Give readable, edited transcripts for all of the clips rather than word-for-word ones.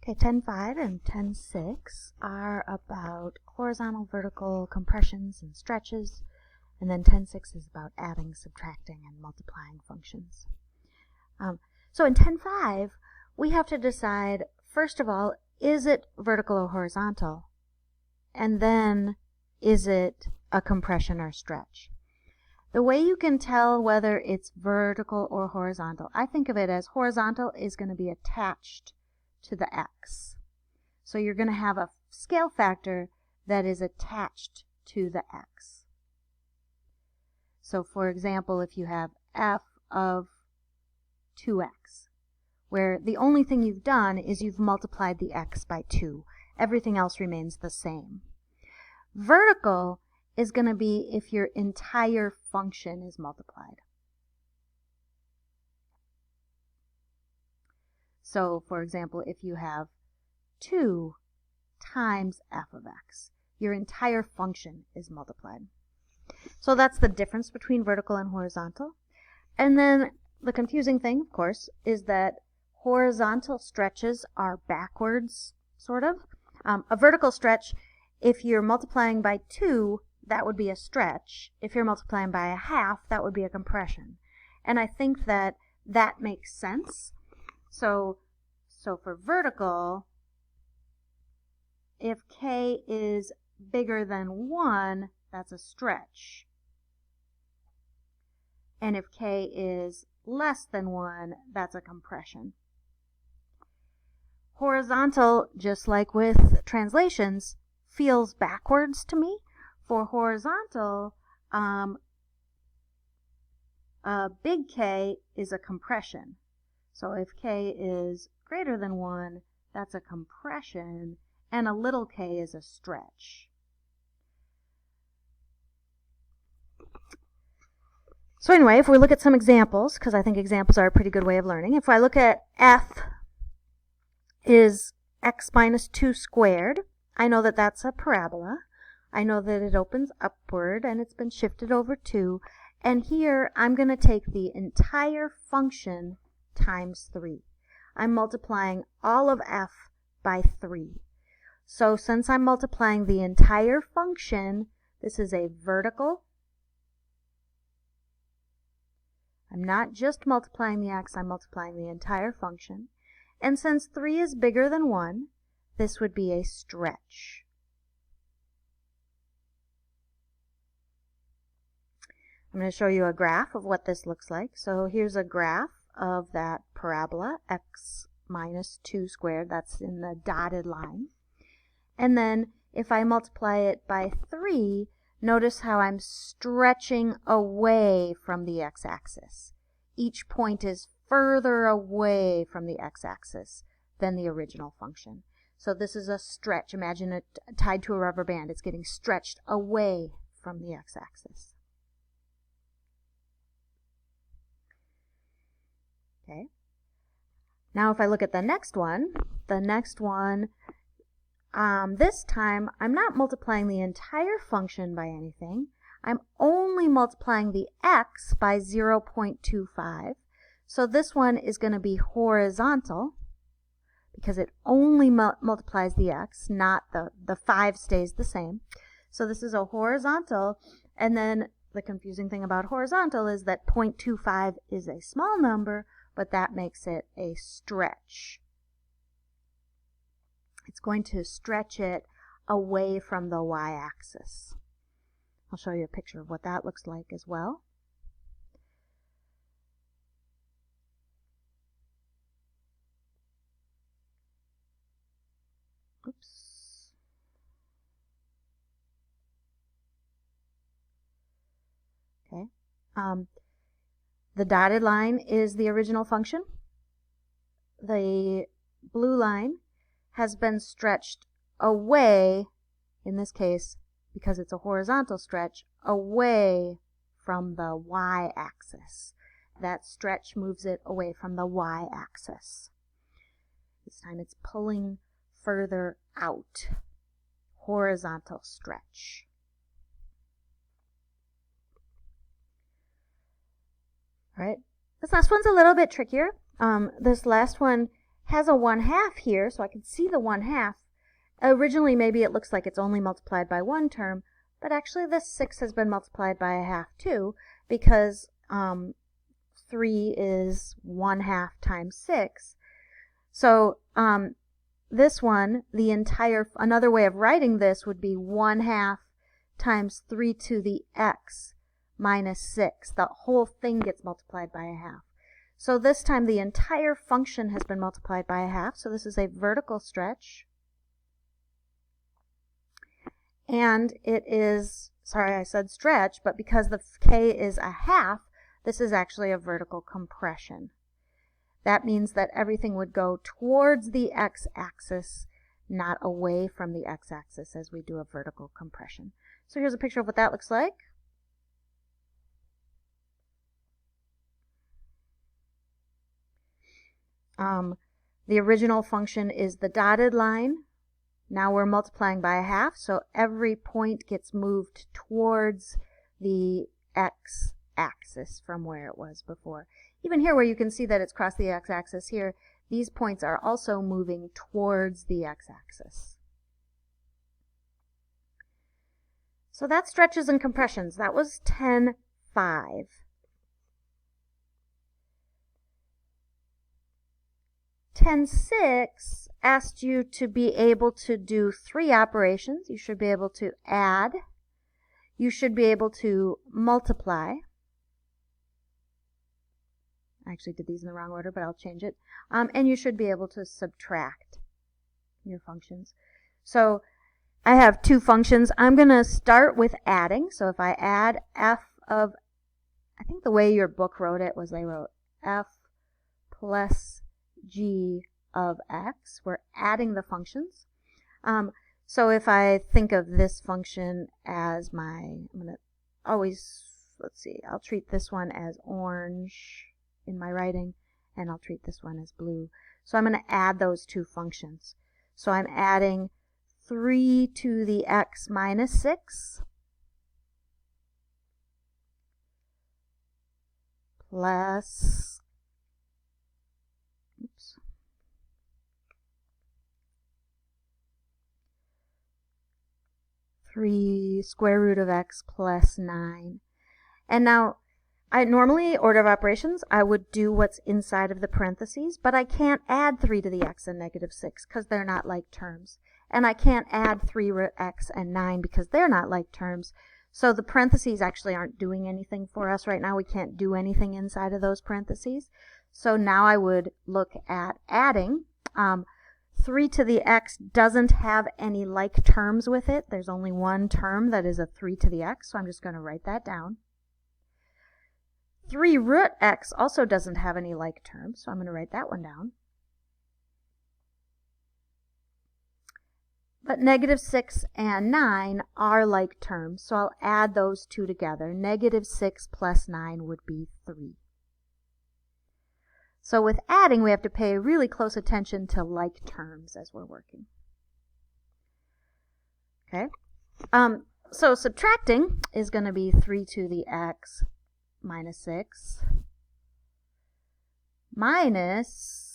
Okay, 10.5 and 10.6 are about horizontal, vertical compressions and stretches, and then 10.6 is about adding, subtracting, and multiplying functions. So in 10.5, we have to decide, first of all, is it vertical or horizontal? And then, is it a compression or stretch? The way you can tell whether it's vertical or horizontal, I think of it as horizontal is going to be attached to the x. So you're going to have a scale factor that is attached to the x. So for example, if you have f of 2x, where the only thing you've done is you've multiplied the x by 2. Everything else remains the same. Vertical is going to be if your entire function is multiplied. So, for example, if you have 2 times f of x, your entire function is multiplied. So that's the difference between vertical and horizontal. And then the confusing thing, of course, is that horizontal stretches are backwards, sort of. A vertical stretch, if you're multiplying by 2, that would be a stretch. If you're multiplying by a half, that would be a compression. And I think that that makes sense. So for vertical, if k is bigger than 1, that's a stretch. And if k is less than 1, that's a compression. Horizontal, just like with translations, feels backwards to me. For horizontal, a big K is a compression. So if K is greater than 1, that's a compression, and a little k is a stretch. So anyway, if we look at some examples, because I think examples are a pretty good way of learning. If I look at f is x minus 2 squared, I know that that's a parabola. I know that it opens upward and it's been shifted over 2. And here I'm going to take the entire function times 3. I'm multiplying all of f by 3. So since I'm multiplying the entire function, this is a vertical. I'm not just multiplying the x, I'm multiplying the entire function. And since 3 is bigger than 1, this would be a stretch. I'm going to show you a graph of what this looks like. So here's a graph of that parabola, x minus 2 squared. That's in the dotted line. And then if I multiply it by 3, notice how I'm stretching away from the x-axis. Each point is further away from the x-axis than the original function. So this is a stretch. Imagine it tied to a rubber band. It's getting stretched away from the x-axis. Okay. Now if I look at the next one, this time I'm not multiplying the entire function by anything. I'm only multiplying the x by 0.25. So this one is going to be horizontal because it only multiplies the x, not the 5 stays the same. So this is a horizontal, and then the confusing thing about horizontal is that 0.25 is a small number, but that makes it a stretch. It's going to stretch it away from the y-axis. I'll show you a picture of what that looks like as well. Oops. Okay. The dotted line is the original function. The blue line has been stretched away, in this case, because it's a horizontal stretch, away from the y-axis. That stretch moves it away from the y-axis. This time it's pulling further out. Horizontal stretch. All right. This last one's a little bit trickier. This last one has a 1/2 here, so I can see the 1/2. Originally, maybe it looks like it's only multiplied by one term, but actually this 6 has been multiplied by a half too, because 3 is 1/2 times 6. So this one, another way of writing this would be 1/2 times 3 to the x minus 6. The whole thing gets multiplied by a half. So this time the entire function has been multiplied by a half, so this is a vertical stretch. And it is, sorry I said stretch, but because the k is a half, this is actually a vertical compression. That means that everything would go towards the x-axis, not away from the x-axis as we do a vertical compression. So here's a picture of what that looks like. The original function is the dotted line. Now we're multiplying by a half, so every point gets moved towards the x-axis from where it was before. Even here where you can see that it's crossed the x-axis here, these points are also moving towards the x-axis. So that's stretches and compressions. That was 10.5. 10.6 asked you to be able to do 3 operations. You should be able to add. You should be able to multiply. I actually did these in the wrong order, but I'll change it. And you should be able to subtract your functions. So I have 2 functions. I'm going to start with adding. So if I add f of, I think the way your book wrote it was they wrote f plus g of x. We're adding the functions. So if I think of this function as I'm going to always, let's see, I'll treat this one as orange in my writing, and I'll treat this one as blue. So I'm going to add those 2 functions. So I'm adding 3 to the x minus 6 plus 3 square root of x plus 9. And now, normally, order of operations, I would do what's inside of the parentheses, but I can't add 3 to the x and negative 6 because they're not like terms. And I can't add 3 root x and 9 because they're not like terms. So the parentheses actually aren't doing anything for us right now. We can't do anything inside of those parentheses. So now I would look at adding. 3 to the x doesn't have any like terms with it. There's only one term that is a 3 to the x, so I'm just going to write that down. 3 root x also doesn't have any like terms, so I'm going to write that one down. But negative 6 and 9 are like terms, so I'll add those 2 together. Negative 6 plus 9 would be 3. So with adding, we have to pay really close attention to like terms as we're working. Okay. So subtracting is going to be 3 to the x minus 6 minus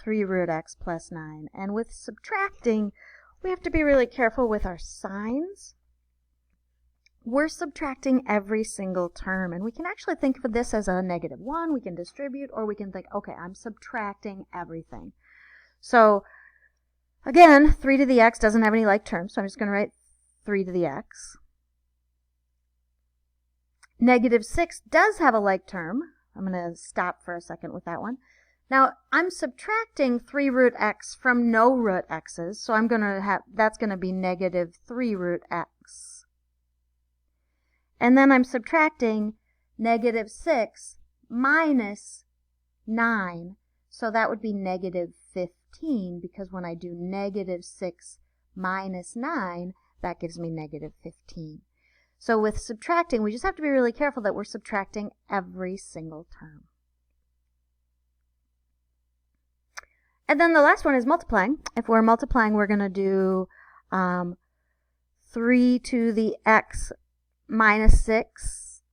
3 root x plus 9. And with subtracting, we have to be really careful with our signs. We're subtracting every single term, and we can actually think of this as a negative 1. We can distribute, or we can think, okay, I'm subtracting everything. So again, 3 to the x doesn't have any like terms, so I'm just going to write 3 to the x. Negative 6 does have a like term. I'm going to stop for a second with that one. Now, I'm subtracting 3 root x from no root x's, so I'm going to have, that's going to be negative 3 root x. And then I'm subtracting negative 6 minus 9, so that would be negative 15, because when I do negative 6 minus 9, that gives me negative 15. So with subtracting, we just have to be really careful that we're subtracting every single term. And then the last one is multiplying. If we're multiplying, we're going to do 3 to the x minus 6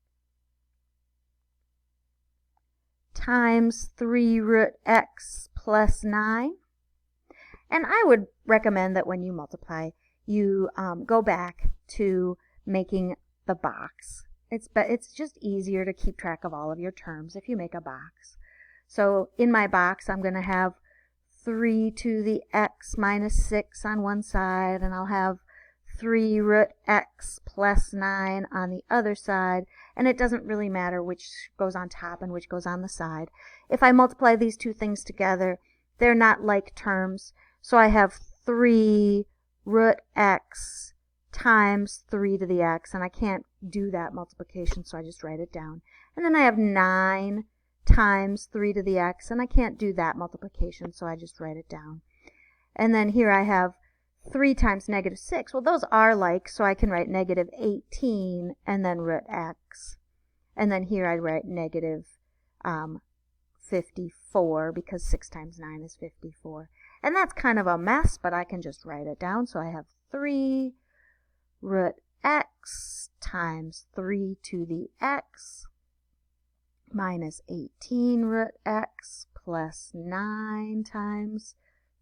times 3 root x plus 9. And I would recommend that when you multiply, you go back to making the box. It's just easier to keep track of all of your terms if you make a box. So in my box, I'm going to have 3 to the x minus 6 on one side, and I'll have 3 root x plus 9 on the other side, and it doesn't really matter which goes on top and which goes on the side. If I multiply these two things together, they're not like terms, so I have 3 root x times 3 to the x, and I can't do that multiplication, so I just write it down. And then I have 9 times 3 to the x, and I can't do that multiplication, so I just write it down. And then here I have 3 times negative 6. Well, those are like, so I can write negative 18 and then root x. And then here I write negative 54 because 6 times 9 is 54. And that's kind of a mess, but I can just write it down. So I have 3 root x times 3 to the x minus 18 root x plus 9 times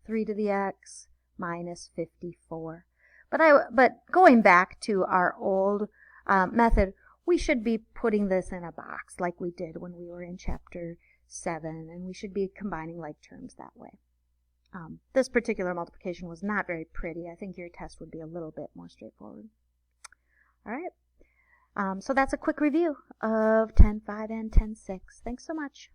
3 to the x minus 54. But going back to our old method, we should be putting this in a box like we did when we were in chapter 7, and we should be combining like terms that way. This particular multiplication was not very pretty. I think your test would be a little bit more straightforward. All right. So that's a quick review of 10.5 and 10.6. Thanks so much.